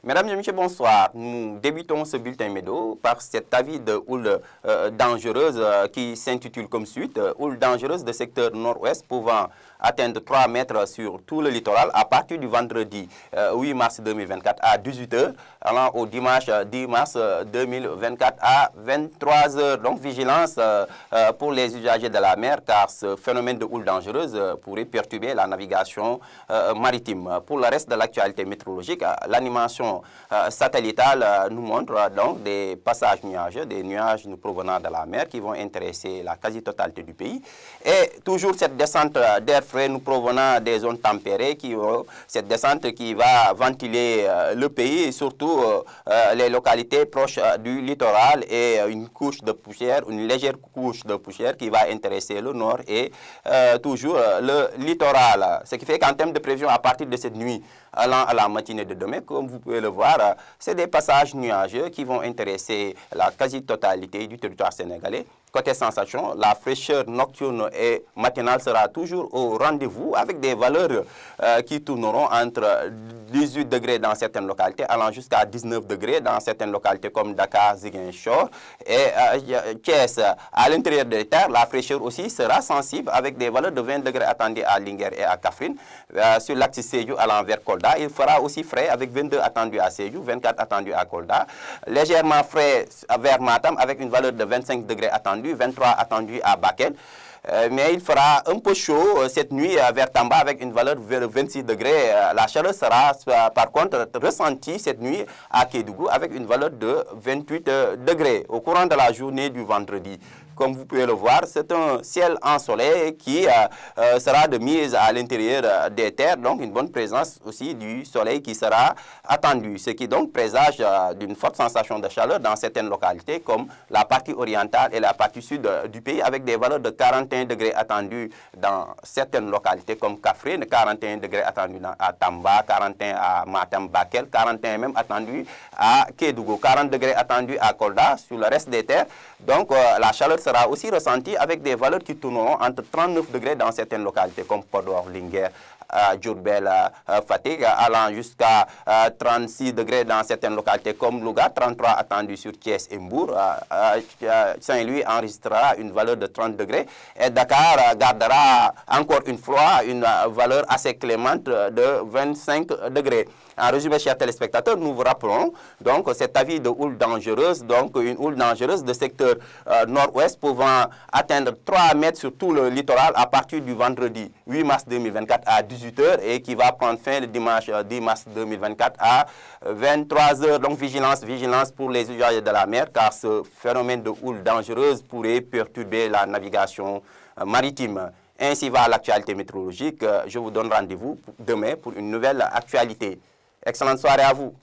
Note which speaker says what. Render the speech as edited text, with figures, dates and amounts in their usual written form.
Speaker 1: Mesdames et messieurs, bonsoir. Nous débutons ce bulletin météo par cet avis de houle dangereuse qui s'intitule comme suite. Houle dangereuse de secteur nord-ouest pouvant atteindre 3 mètres sur tout le littoral à partir du vendredi 8 mars 2024 à 18 h, allant au dimanche 10 mars 2024 à 23 h. Donc vigilance pour les usagers de la mer car ce phénomène de houle dangereuse pourrait perturber la navigation maritime. Pour le reste de l'actualité météorologique, l'animation satellitale nous montre donc des passages nuageux, des nuages nous provenant de la mer qui vont intéresser la quasi-totalité du pays. Et toujours cette descente d'air frais nous provenant des zones tempérées, cette descente qui va ventiler le pays et surtout les localités proches du littoral et une couche de poussière, une légère couche de poussière qui va intéresser le nord et toujours le littoral. Ce qui fait qu'en termes de prévision, à partir de cette nuit allant à la matinée de demain, comme vous pouvez le voir, c'est des passages nuageux qui vont intéresser la quasi-totalité du territoire sénégalais. Côté sensation, la fraîcheur nocturne et matinale sera toujours au rendez-vous avec des valeurs qui tourneront entre 18 degrés dans certaines localités allant jusqu'à 19 degrés dans certaines localités comme Dakar, Ziguinchor et Thiès. À l'intérieur des terres, la fraîcheur aussi sera sensible avec des valeurs de 20 degrés attendues à Linguère et à Kaffrine. Sur l'axe Sédhiou allant vers Kolda, il fera aussi frais avec 22 attendus à Sédhiou, 24 attendus à Kolda. Légèrement frais vers Matam avec une valeur de 25 degrés attendue, 23 attendus à Bakel. Mais il fera un peu chaud cette nuit vers Tamba avec une valeur de 26 degrés. La chaleur sera par contre ressentie cette nuit à Kédougou avec une valeur de 28 degrés au courant de la journée du vendredi. Comme vous pouvez le voir, c'est un ciel ensoleillé qui sera de mise à l'intérieur des terres, donc une bonne présence aussi du soleil qui sera attendue, ce qui donc présage d'une forte sensation de chaleur dans certaines localités comme la partie orientale et la partie sud du pays avec des valeurs de 41 degrés attendus dans certaines localités comme Kaffrine, 41 degrés attendus à Tamba, 41 à Matam, Bakel, 41 même attendus à Kédougou, 40 degrés attendus à Kolda sur le reste des terres. Donc la chaleur sera aussi ressentie avec des valeurs qui tourneront entre 39 degrés dans certaines localités comme Podor, Linguère, Diourbel, Fatick, allant jusqu'à 36 degrés dans certaines localités comme Louga, 33 attendus sur Thiès et Mbour. Saint-Louis enregistrera une valeur de 30 degrés et Dakar gardera encore une fois une valeur assez clémente de 25 degrés. En résumé, chers téléspectateurs, nous vous rappelons donc cet avis de houle dangereuse, donc une houle dangereuse de secteur nord-ouest pouvant atteindre 3 mètres sur tout le littoral à partir du vendredi 8 mars 2024 à 18 h et qui va prendre fin le dimanche 10 mars 2024 à 23 h. Donc vigilance pour les usagers de la mer car ce phénomène de houle dangereuse pourrait perturber la navigation maritime. Ainsi va l'actualité météorologique. Je vous donne rendez-vous demain pour une nouvelle actualité. Excellente soirée à vous.